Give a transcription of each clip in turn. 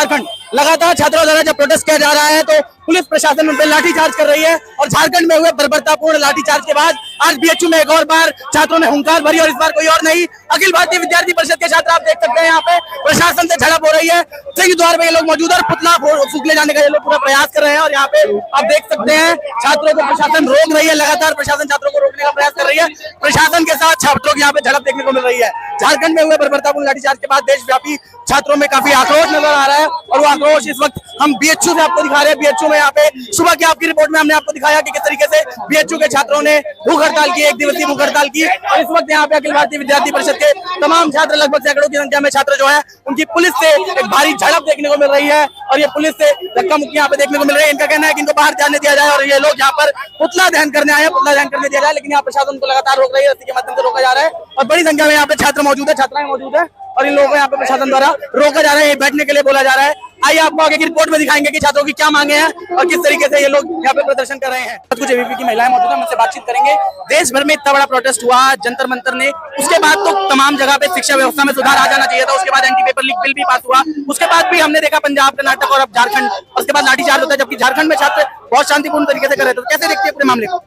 झारखंड लगातार छात्रों द्वारा जब प्रोटेस्ट किया जा रहा है तो पुलिस प्रशासन उन पर लाठीचार्ज कर रही है और झारखंड में हुए बर्बरतापूर्ण लाठीचार्ज के बाद आज बीएचयू में एक और बार छात्रों ने हुंकार भरी और इस बार कोई और नहीं अखिल भारतीय विद्यार्थी परिषद के छात्र आप देख सकते हैं यहाँ पे प्रशासन से झड़प हो रही है। सिंह द्वार में ये लोग मौजूद है और पुतला फूकले जाने का ये लोग पूरा प्रयास कर रहे हैं और यहाँ पे आप देख सकते हैं छात्रों को प्रशासन रोक रही है। लगातार प्रशासन छात्रों को रोकने का प्रयास कर रही है। प्रशासन के साथ छात्रों की यहाँ पे झड़प देखने को मिल रही है। झारखंड में हुए बर्बरतापूर्ण लाठीचार्ज के बाद देशव्यापी छात्रों में काफी आक्रोश नजर आ रहा है और वो आक्रोश इस वक्त हम बीएचयू में आपको दिखा रहे हैं। बीएचयू में यहाँ पे सुबह की आपकी रिपोर्ट में हमने आपको दिखाया कि किस तरीके से बीएचयू के छात्रों ने भूख हड़ताल की, एक दिवसीय भूख हड़ताल की और इस वक्त यहाँ पे अखिल भारतीय विद्यार्थी परिषद के तमाम छात्र लगभग सैकड़ों की संख्या में छात्र जो है उनकी पुलिस से एक भारी झड़प देखने को मिल रही है और ये पुलिस से धक्का मुक्की यहाँ पे देखने को मिल रही है। इनका कहना है कि इनको बाहर जाने दिया जाए और ये लोग यहाँ पर पुतला दहन करने आए हैं, पुतला दहन करने दिया जाए, लेकिन यहाँ प्रशासन को लगातार रोक रही है, रस्सी के माध्यम से रोका जा रहा है और बड़ी संख्या में यहाँ पे छात्र मौजूद है, छात्राएं मौजूद है और इन लोगों को यहाँ पे प्रशासन द्वारा रोका जा रहा है, बैठने के लिए बोला जा रहा है। आइए आपको आगे की रिपोर्ट में दिखाएंगे कि छात्रों की क्या मांगे हैं और किस तरीके से ये लोग यहाँ पे प्रदर्शन कर रहे हैं। कुछ एबीपी की महिलाएं मौजूद हैं, उनसे बातचीत करेंगे। देश भर में इतना बड़ा प्रोटेस्ट हुआ जंतर मंतर ने, उसके बाद तो तमाम जगह पे शिक्षा व्यवस्था में सुधार आ जाना चाहिए था। उसके बाद एंटी पेपर लीक बिल भी पास हुआ, उसके बाद भी हमने देखा पंजाब, कर्नाटक और अब झारखंड, उसके बाद लाठीचार्ज होता है, जबकि झारखंड में छात्र बहुत शांतिपूर्ण तरीके से कर रहे थे। कैसे देखते हैं पूरे मामले को?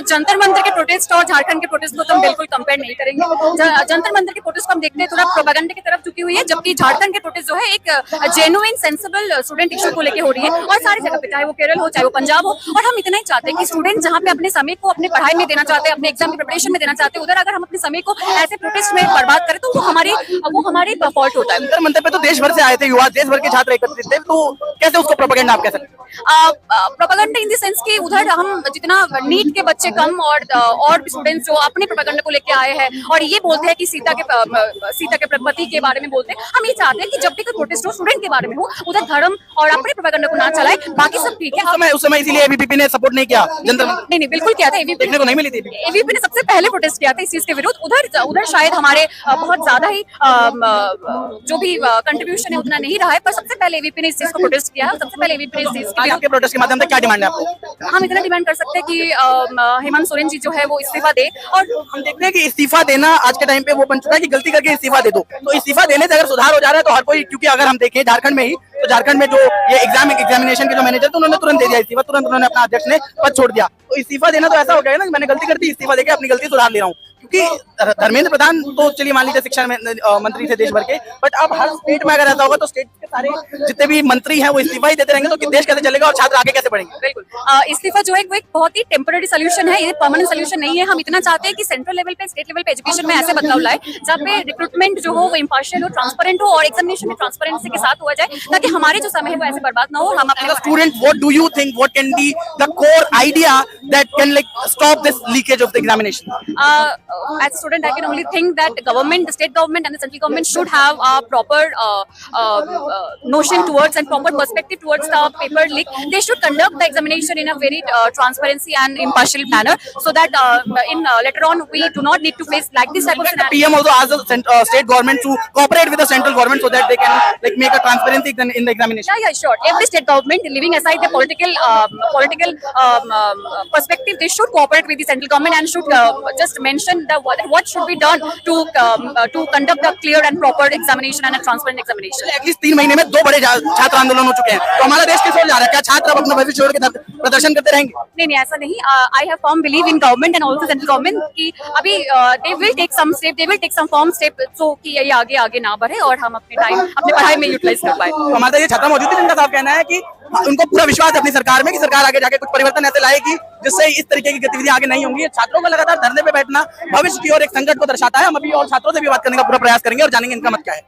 जंतर मंतर के प्रोटेस्ट और झारखंड के प्रोटेस्ट को तो हम बिल्कुल कंपेयर नहीं करेंगे। जंतर मंतर के प्रोटेस्ट को हम देखते हैं थोड़ा प्रोपेगेंडा की तरफ झुकी हुई है, जबकि झारखंड के प्रोटेस्ट जो है एक जेन्युइन सेंसिबल स्टूडेंट इशू को लेके हो रही है और सारी जगह पे, चाहे वो केरल हो चाहे वो पंजाब हो। और हम इतना ही चाहते हैं कि स्टूडेंट जहाँ पे अपने समय को अपने पढ़ाई में देना चाहते हैं, अपने एग्जाम की प्रिपरेशन में देना चाहते हैं, उधर अगर हम अपने समय को ऐसे प्रोटेस्ट में बर्बाद करें तो वो हमारे फॉल्ट होता है। जंतर मंतर पे तो देश भर से आए थे युवा, देश भर के छात्र एकत्रित थे, तो कैसे उसको प्रोपेगेंडा आप कह सकते हैं? प्रोपेगेंडा इन द सेंस कि उधर हम जितना नीट के बच्चे कम और स्टूडेंट्स जो अपने प्रोपेगेंडा को लेके आए हैं और ये बोलते हैं कि सीता के प्रगति के बारे में बोलते हैं। हम ये चाहते हैं कि जब भी कोई प्रोटेस्ट हो स्टूडेंट के बारे में हो, उधर धर्म और अपने प्रोपेगेंडा को ना चलाए, बाकी सब ठीक है। उस समय इसीलिए एबीवीपी ने सपोर्ट नहीं किया जंतर मंतर? नहीं, बिल्कुल किया था। एबीवीपी देखने को नहीं मिली थी। एबीवीपी ने सबसे पहले प्रोटेस्ट किया था इस चीज के विरुद्ध। उधर शायद हमारे बहुत ज्यादा ही जो भी कंट्रीब्यूशन है उतना नहीं रहा है, पर सबसे पहले एबीवीपी ने इस चीज को प्रोटेस्ट किया है। सबसे पहले एबीवीपी ने इस चीज के प्रोटेस्ट के माध्यम से क्या डिमांड है आपको? हम इतना डिमांड कर सकते हैं कि हेमंत सोरेन जी जो है वो इस्तीफा दे। और हम देखते हैं कि इस्तीफा देना आज के टाइम पे वो बन चुका है कि गलती करके इस्तीफा दे दो, तो इस्तीफा देने से अगर सुधार हो जा रहा है तो हर कोई, क्योंकि अगर हम देखें झारखंड में ही, तो झारखंड में जो ये एग्जामिनेशन के जो मैनेजर थे उन्होंने तुरंत दे दिया इस्तीफा, तुरंत उन्होंने अपना अध्यक्ष ने पद छोड़ दिया। तो इस्तीफा देना तो ऐसा हो गया ना कि मैंने गलती कर दी, इस्तीफा देके अपनी गलती सुधार ले रहा हूँ। क्योंकि धर्मेंद्र प्रधान तो चलिए मान लीजिए शिक्षा मंत्री थे देश भर के, बट अब हर स्टेट में अगर ऐसा होगा तो स्टेट के सारे जितने भी मंत्री हैं वो इस्तीफा ही देते रहेंगे तो देश कैसे चलेगा और छात्र आगे कैसे बढ़ेंगे? बिल्कुल, इस्तीफा जो है वो एक बहुत ही टेम्पररी सोल्यूशन है, ये परमानेंट सोल्यूशन नहीं है। हम इतना चाहते हैं कि सेंट्रल लेवल पे, स्टेट लेवल पे एजुकेशन में ऐसे बदलाव लाए जहाँ पे रिक्रूटमेंट जो हो वो इम्पार्शियल हो, ट्रांसपेरेंट हो और एग्जामिनेशन में ट्रांसपेरेंसी के साथ हुआ जाए, ताकि हमारे जो समय है वो ऐसे बर्बाद ना हो। हम अपने student, what do you think, what can be the core idea that can like stop this leakage of the examination? As a student, I can only think that the state government and the central government should have a proper notion towards and proper perspective towards the paper leak. They should conduct the examination in a very transparency and impartial manner, so that later on we do not need to face like this type of scenario. PM also asked the state government to cooperate with the central government so that they can like make a transparency in the examination. Yeah, sure. Every state government, leaving aside the political perspective, they should cooperate with the central government and should just mention what should be done to conduct a clear and proper examination and a transparent examination. At least 3 महीने में 2 बड़े छात्र आंदोलन हो चुके हैं, तो हमारा देश किस ओर जा रहा है? क्या छात्र अब अपना भविष्य छोड़ के प्रदर्शन करते रहेंगे? नहीं, ऐसा नहीं। I have firm belief in government and also central government कि अभी they will take some step, they will take some firm step so कि ये आगे ना बढ़े और हम अपने टाइम अपने पढ़ाई में यूटिलाइज कर पाए। तो हमारा ये छात्र मौजूद है जिनका साफ कहना है कि उनको पूरा विश्वास है अपनी सरकार में कि सरकार आगे जाके कुछ परिवर्तन ऐसे लाएगी जिससे इस तरीके की गतिविधियां आगे नहीं होंगी। छात्रों को लगातार धरने पे बैठना भविष्य की ओर एक संकट को दर्शाता है। हम अभी और छात्रों से भी बात करने का पूरा प्रयास करेंगे और जानेंगे इनका मत क्या है।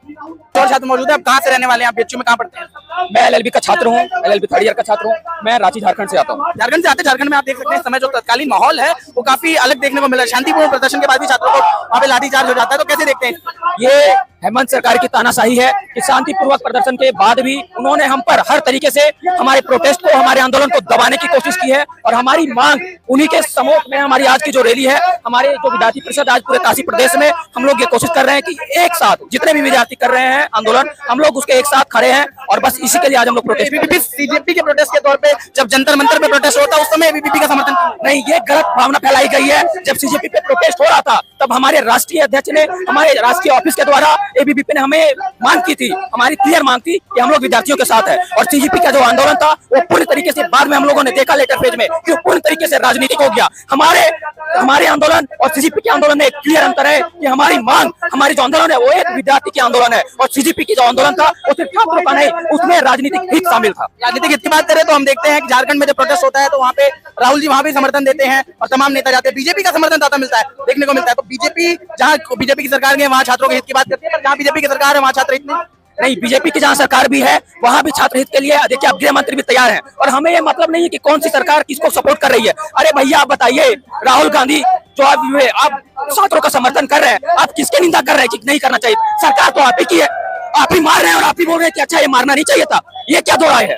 और छात्र मौजूद है, आप कहाँ से रहने वाले हैं? आप बीएचयू में कहाँ पढ़ते हैं? मैं एलएलबी का छात्र हूँ, एलएलबी थर्ड ईयर का छात्र हूँ। मैं रांची झारखंड से आता हूँ। झारखंड से आते, झारखंड में आप देख सकते हैं इस समय जो तत्कालीन माहौल है वो काफी अलग देखने को मिला है। शांतिपूर्ण प्रदर्शन के बाद भी छात्रों को वहाँ पे लाठीचार्ज हो जाता है, तो कैसे देखते हैं? ये हेमंत सरकार की तानाशाही है कि शांतिपूर्वक प्रदर्शन के बाद भी उन्होंने हम पर हर तरीके से हमारे प्रोटेस्ट को, हमारे आंदोलन को दबाने की कोशिश की है और हमारी मांग उन्हीं के समूह में हमारी आज की जो रैली है, हमारे जो विद्यार्थी परिषद आज पूरे काशी प्रदेश में हम लोग ये कोशिश कर रहे हैं कि एक साथ जितने भी विद्यार्थी कर रहे हैं आंदोलन, हम लोग उसके एक साथ खड़े हैं और बस इसी उसी के लिए आज हम लोग प्रोटेस्ट एबीवीपी सीजेपी के प्रोटेस्ट के तौर पे जब जंतर मंतर पे प्रोटेस्ट होता है उस समय एबीवीपी का समर्थन नहीं, ये गलत भावना फैलाई गई है। जब सीजेपी पे प्रोटेस्ट हो रहा था तब हमारे राष्ट्रीय अध्यक्ष ने हमारे राष्ट्रीय ऑफिस के द्वारा एबीवीपी ने हमें मांग की थी, हमारी क्लियर मांग थी कि हम लोग विद्यार्थियों के साथ है। और सीजेपी का जो आंदोलन था वो पूरी तरीके से बाद में हम लोगों ने देखा लेटर पेज में कि वो पूरी तरीके से राजनीतिक हो गया। हमारे आंदोलन और सीजेपी के आंदोलन में एक क्लियर अंतर है कि हमारी मांग, हमारी जो आंदोलन है वो एक विद्यार्थी के आंदोलन है और सीजेपी की जो आंदोलन था वो सिर्फ छात्रों का नहीं, उसमें राजनीतिक हित शामिल था। राजनीतिक हित की बात करें तो हम देखते हैं कि झारखंड में जब प्रोटेस्ट होता है तो वहाँ पे राहुल जी वहाँ भी समर्थन देते हैं और तमाम नेता जाते हैं। बीजेपी का समर्थन ज्यादा मिलता है, देखने को मिलता है। तो बीजेपी, जहाँ बीजेपी की सरकार है वहाँ छात्रों के हित की बात करती है, पर जहाँ बीजेपी की सरकार है वहाँ छात्र हित नहीं, बीजेपी की जहाँ सरकार भी है वहाँ भी छात्र हित के लिए देखिए अब गृह मंत्री भी तैयार हैं। और हमें ये मतलब नहीं है कि कौन सी सरकार किसको सपोर्ट कर रही है। अरे भैया आप बताइए, राहुल गांधी जो आप छात्रों का समर्थन कर रहे हैं, आप किसकी निंदा कर रहे हैं कि नहीं करना चाहिए? सरकार तो आप ही की है, आप ही मार रहे हैं और आप ही बोल रहे हैं कि अच्छा ये मारना नहीं चाहिए था। ये क्या दो राय है?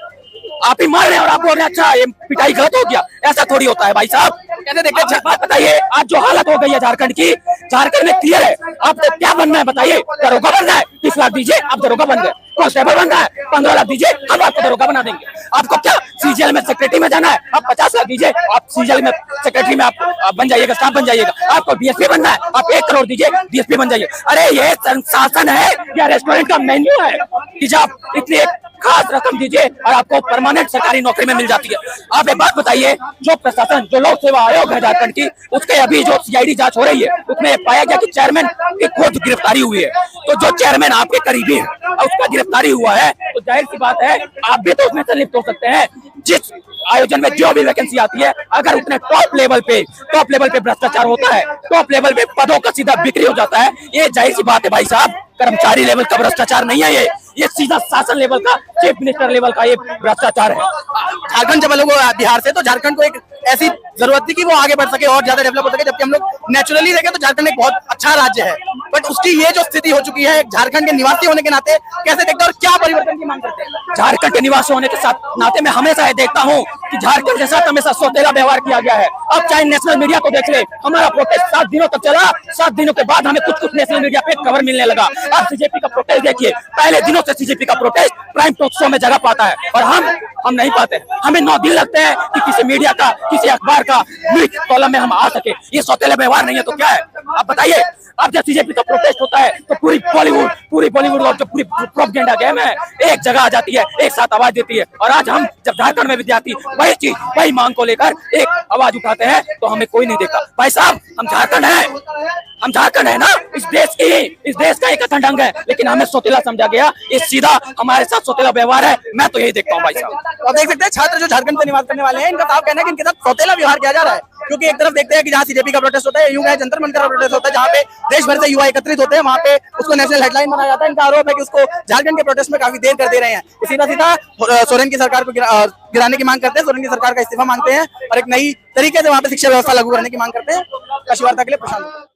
आप ही मार रहे हैं और आप बोल रहे हैं अच्छा ये पिटाई गलत हो गया। ऐसा थोड़ी होता है भाई साहब। कैसे देखते हैं? बात बताइए, आज जो हालत हो गई है झारखंड की, झारखंड में क्लियर है आपको क्या बनना है बताइए। दरोगा बनना है, 30 लाख दीजिए आप दरोगा बन गए। कांस्टेबल बनना है, 15 लाख दीजिए हम आपको दरोगा बना देंगे। आपको क्या सीजीएल में सेक्रेटरी में जाना है, आप 50 लाख दीजिए आप सीजीएल में सेक्रेटरी में आप बन जाइएगा, स्टाफ बन जाइएगा। आपको डीएसपी बनना है, आप 1 करोड़ दीजिए डीएसपी बन जाइए। अरे ये शासन है या रेस्टोरेंट का मेन्यू है कि जब इतनी खास रकम दीजिए और आपको परमानेंट सरकारी नौकरी में मिल जाती है। आप एक बात बताइए, जो प्रशासन, जो लोक सेवा आयोग है झारखंड की, उसके अभी जो सीआईडी जांच हो रही है उसमें पाया गया कि चेयरमैन की खुद गिरफ्तारी हुई है। तो जो चेयरमैन आपके करीबी है और उसका गिरफ्तारी हुआ है तो जाहिर सी बात है आप भी तो उसमें से लिप्त हो सकते हैं। जिस आयोजन में जो भी वैकेंसी आती है, अगर उतने टॉप लेवल पे भ्रष्टाचार होता है, टॉप लेवल पे पदों का सीधा बिक्री हो जाता है, ये जाहिर सी बात है भाई साहब, कर्मचारी लेवल का भ्रष्टाचार नहीं है ये सीधा शासन लेवल का, चीफ मिनिस्टर लेवल का ये भ्रष्टाचार है। झारखंड जब लोग बिहार से, तो झारखंड को एक ऐसी जरूरत थी कि वो आगे बढ़ सके और ज्यादा डेवलप हो सके। जबकि हम लोग नेचुरली देखें तो झारखंड एक बहुत अच्छा राज्य है, बट उसकी ये जो स्थिति हो चुकी है, झारखंड के निवासी होने के नाते कैसे देखते हैं और क्या परिवर्तन की मांग करते हैं? झारखंड के निवासी होने के साथ नाते मैं हमेशा ये देखता हूँ कि झारखंड के साथ हमेशा सौतेला व्यवहार किया गया है। अब चाहे नेशनल मीडिया को देख ले, हमारा प्रोटेस्ट 7 दिनों तक चला, 7 दिनों के बाद हमें कुछ नेशनल मीडिया पे कवर मिलने लगा। अब सीजेपी का प्रोटेस्ट देखिए, पहले दिनों से सीजेपी का प्रोटेस्ट प्राइम टॉक शो में जगह पाता है और हम नहीं पाते। हमें 9 दिन लगते हैं कि किसी मीडिया का, किसी अखबार का न्यूज कॉलम में हम आ सके। ये सौतेला व्यवहार नहीं है तो क्या है? आप बताइए। अब जब सीजेपी का प्रोटेस्ट होता है तो पूरी बॉलीवुड और जो पूरी प्रोपेगेंडा गेम है एक जगह आ जाती है, एक साथ आवाज देती है। और आज हम जब झारखंड में विद्यार्थी वही चीज, वही मांग को लेकर एक आवाज उठाते हैं तो हमें कोई नहीं देखता। भाई साहब हम झारखंड है ना, इस देश का एक कथन ढंग है, लेकिन हमें सौतेला समझा गया। ये सीधा हमारे साथ सौतेला व्यवहार है। मैं तो यही देखता हूँ भाई साहब। आप देख सकते हैं छात्र जो झारखंड से निवास करने वाले हैं, इनका साफ कहना है कि इनके साथ सौतेला व्यवहार किया जा रहा है। क्योंकि एक तरफ देखते हैं कि जहाँ सीजेपी का प्रोटेस्ट होता है, यूं है जंतर मंतर का प्रोटेस्ट होता है, जहाँ पे देश भर से युवा एकत्रित होते हैं, वहाँ पे उसको नेशनल हेडलाइन बनाया जाता है। इनका आरोप है कि उसको झारखंड के प्रोटेस्ट में काफी देर कर दे रहे हैं। सीधा सोरेन की सरकार को गिराने की मांग करते हैं, सोरेन की सरकार का इस्तीफा मांगते हैं और एक नई तरीके से वहाँ पे शिक्षा व्यवस्था लागू करने की मांग करते हैं। कशी वार्ता के लिए प्रशांत।